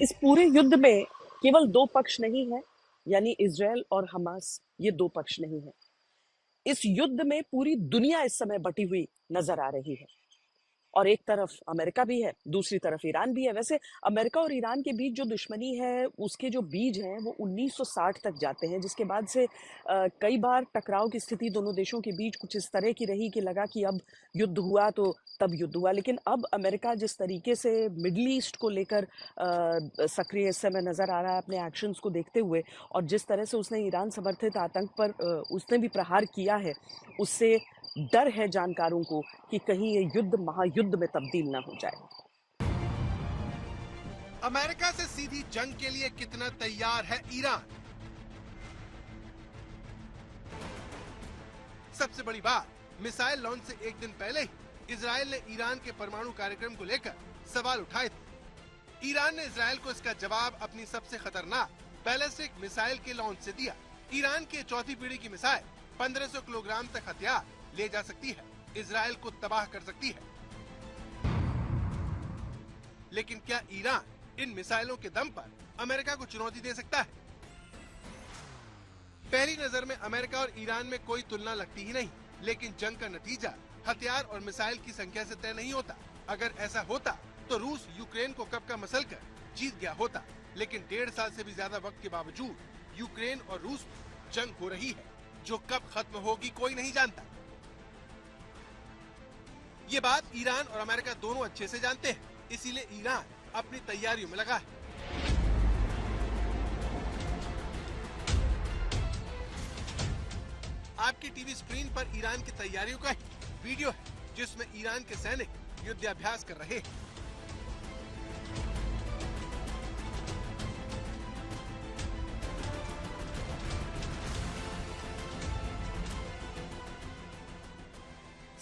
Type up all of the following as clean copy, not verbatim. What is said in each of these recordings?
इस पूरे युद्ध में केवल दो पक्ष नहीं है, यानी इजराइल और हमास, ये दो पक्ष नहीं है। इस युद्ध में पूरी दुनिया इस समय बटी हुई नजर आ रही है और एक तरफ अमेरिका भी है, दूसरी तरफ ईरान भी है। वैसे अमेरिका और ईरान के बीच जो दुश्मनी है, उसके जो बीज हैं वो 1960 तक जाते हैं, जिसके बाद से कई बार टकराव की स्थिति दोनों देशों के बीच कुछ इस तरह की रही कि लगा कि अब युद्ध हुआ तो तब युद्ध हुआ। लेकिन अब अमेरिका जिस तरीके से मिडल ईस्ट को लेकर सक्रिय इस समय नजर आ रहा है अपने एक्शंस को देखते हुए, और जिस तरह से उसने ईरान समर्थित आतंक पर उसने भी प्रहार किया है, उससे डर है जानकारों को कि कहीं ये युद्ध महायुद्ध में तब्दील ना हो जाए। अमेरिका से सीधी जंग के लिए कितना तैयार है ईरान? सबसे बड़ी बात, मिसाइल लॉन्च से एक दिन पहले ही इजराइल ने ईरान के परमाणु कार्यक्रम को लेकर सवाल उठाए थे। ईरान ने इजराइल को इसका जवाब अपनी सबसे खतरनाक बैलिस्टिक मिसाइल के लॉन्च से दिया। ईरान की चौथी पीढ़ी की मिसाइल 1500 किलोग्राम तक हथियार ले जा सकती है, इजराइल को तबाह कर सकती है। लेकिन क्या ईरान इन मिसाइलों के दम पर अमेरिका को चुनौती दे सकता है? पहली नजर में अमेरिका और ईरान में कोई तुलना लगती ही नहीं, लेकिन जंग का नतीजा हथियार और मिसाइल की संख्या से तय नहीं होता। अगर ऐसा होता तो रूस यूक्रेन को कब का मसलकर जीत गया होता, लेकिन 1.5 साल से भी ज्यादा वक्त के बावजूद यूक्रेन और रूस में जंग हो रही है, जो कब खत्म होगी कोई नहीं जानता। ये बात ईरान और अमेरिका दोनों अच्छे से जानते हैं, इसीलिए ईरान अपनी तैयारियों में लगा है। आपकी टीवी स्क्रीन पर ईरान की तैयारियों का वीडियो है, जिसमें ईरान के सैनिक युद्धाभ्यास कर रहे हैं।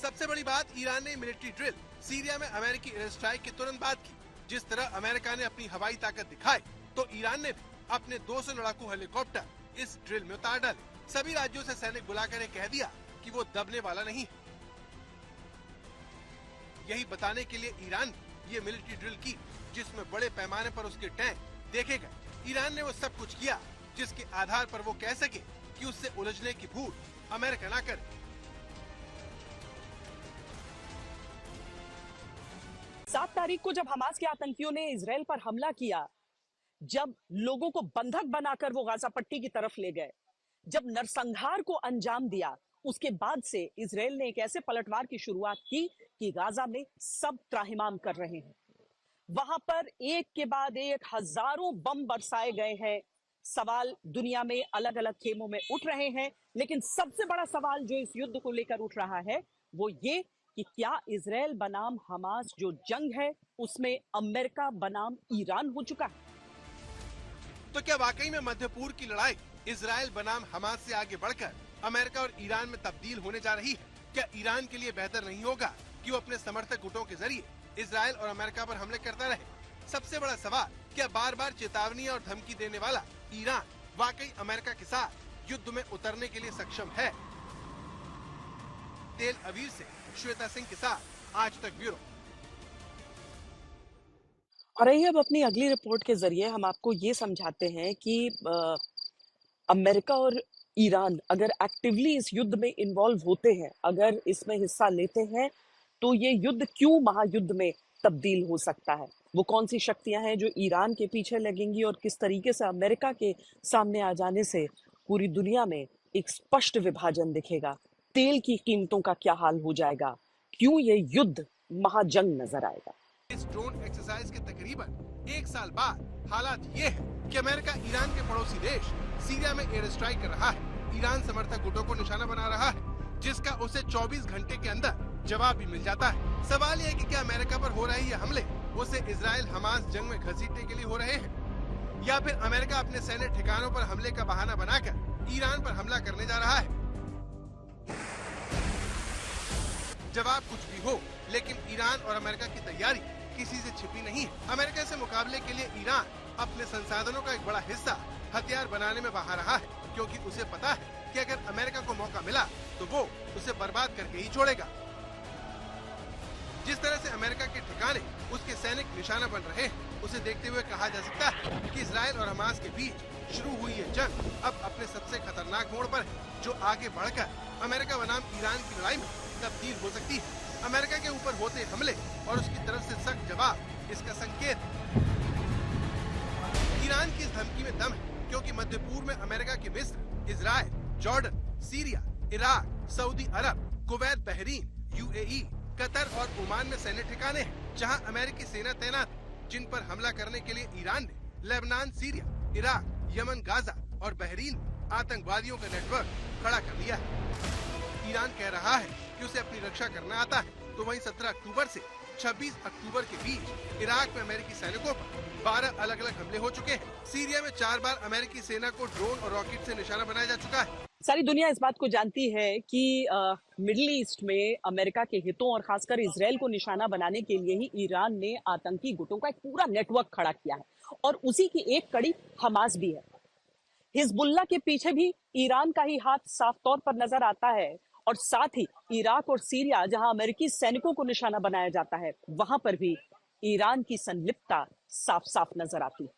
सबसे बड़ी बात, ईरान ने मिलिट्री ड्रिल सीरिया में अमेरिकी एयर स्ट्राइक के तुरंत बाद की। जिस तरह अमेरिका ने अपनी हवाई ताकत दिखाई, तो ईरान ने भी अपने 200 लड़ाकू हेलीकॉप्टर इस ड्रिल में उतार डाले। सभी राज्यों से सैनिक बुलाकर कह दिया कि वो दबने वाला नहीं है। यही बताने के लिए ईरान ने ये मिलिट्री ड्रिल की, जिसमें बड़े पैमाने पर उसके टैंक देखे गए। ईरान ने वो सब कुछ किया जिसके आधार पर वो कह सके कि उससे उलझने की भूल अमेरिका ना करे। 7 तारीख को जब हमास के आतंकियों ने इजराइल पर हमला किया, जब लोगों को बंधक बनाकर वो गाजा पट्टी की तरफ ले गए, जब नरसंहार को अंजाम दिया, उसके बाद से इजराइल ने एक ऐसे पलटवार की शुरुआत की कि गाजा में सब त्राहिमाम कर रहे हैं। वहां पर एक के बाद एक हजारों बम बरसाए गए हैं। सवाल दुनिया में अलग अलग खेमों में उठ रहे हैं, लेकिन सबसे बड़ा सवाल जो इस युद्ध को लेकर उठ रहा है वो ये कि क्या इजराइल बनाम हमास जो जंग है उसमें अमेरिका बनाम ईरान हो चुका है? तो क्या वाकई में मध्य पूर्व की लड़ाई इजराइल बनाम हमास से आगे बढ़कर अमेरिका और ईरान में तब्दील होने जा रही है? क्या ईरान के लिए बेहतर नहीं होगा कि वो अपने समर्थक गुटों के जरिए इजराइल और अमेरिका पर हमले करता रहे? सबसे बड़ा सवाल, क्या बार बार चेतावनी और धमकी देने वाला ईरान वाकई अमेरिका के साथ युद्ध में उतरने के लिए सक्षम है? तेल अवीव से श्वेता सिंह के साथ आज तक ब्यूरो। और आइए अब अपनी अगली रिपोर्ट के जरिए हम आपको ये समझाते हैं कि अमेरिका और ईरान अगर एक्टिवली इस युद्ध में इन्वॉल्व होते हैं, अगर इसमें हिस्सा लेते हैं, तो ये युद्ध क्यों महायुद्ध में तब्दील हो सकता है। वो कौन सी शक्तियां हैं जो ईरान के पीछे लगेंगी और किस तरीके से अमेरिका के सामने आ जाने से पूरी दुनिया में एक स्पष्ट विभाजन दिखेगा। तेल की कीमतों का क्या हाल हो जाएगा, क्यों ये युद्ध महाजंग नजर आएगा। इस ड्रोन एक्सरसाइज के तकरीबन 1 साल बाद हालात ये है कि अमेरिका ईरान के पड़ोसी देश सीरिया में एयर स्ट्राइक कर रहा है। ईरान समर्थक गुटों को निशाना बना रहा है, जिसका उसे 24 घंटे के अंदर जवाब भी मिल जाता है। सवाल ये है कि क्या अमेरिका पर हो रहे ये हमले उसे इजराइल हमास जंग में घसीटने के लिए हो रहे हैं, या फिर अमेरिका अपने सैन्य ठिकानों पर हमले का बहाना बनाकर ईरान पर हमला करने जा रहा है। जवाब कुछ भी हो, लेकिन ईरान और अमेरिका की तैयारी किसी से छिपी नहीं है। अमेरिका से मुकाबले के लिए ईरान अपने संसाधनों का एक बड़ा हिस्सा हथियार बनाने में बहा रहा है, क्योंकि उसे पता है कि अगर अमेरिका को मौका मिला तो वो उसे बर्बाद करके ही छोड़ेगा। जिस तरह से अमेरिका के ठिकाने उसके सैनिक निशाना बन रहे हैं, उसे देखते हुए कहा जा सकता है कि इजराइल और हमास के बीच शुरू हुई ये जंग अब अपने सबसे खतरनाक मोड़ पर है, जो आगे बढ़कर अमेरिका बनाम ईरान की लड़ाई में तब्दील हो सकती है। अमेरिका के ऊपर होते हमले और उसकी तरफ से सख्त जवाब इसका संकेत है। ईरान की इस धमकी में दम है, क्योंकि मध्य पूर्व में अमेरिका के मिस्र, Israel, Jordan, Syria, Iraq, Saudi Arab, Kuwait, Bahrain, UAE, Qatar और ओमान में सैन्य ठिकाने हैं, जहां अमेरिकी सेना तैनात है, जिन पर हमला करने के लिए ईरान ने Lebanon, Syria, Iraq, Yemen, Gaza और बहरीन में आतंकवादियों का नेटवर्क खड़ा कर लिया है। ईरान कह रहा है कि उसे अपनी रक्षा करना आता है, तो वहीं 17 अक्टूबर से 26 अक्टूबर के बीच इराक में अमेरिकी सैनिकों पर 12 अलग अलग हमले हो चुके हैं। सीरिया में 4 बार अमेरिकी सेना को ड्रोन और रॉकेट से निशाना बनाया जा चुका है। सारी दुनिया इस बात को जानती है कि मिडिल ईस्ट में अमेरिका के हितों और खासकर इजराइल को निशाना बनाने के लिए ही ईरान ने आतंकी गुटों का एक पूरा नेटवर्क खड़ा किया है और उसी की एक कड़ी हमास भी है। हिजबुल्लाह के पीछे भी ईरान का ही हाथ साफ तौर पर नजर आता है और साथ ही इराक और सीरिया, जहां अमेरिकी सैनिकों को निशाना बनाया जाता है, वहां पर भी ईरान की संलिप्तता साफ साफ नजर आती है।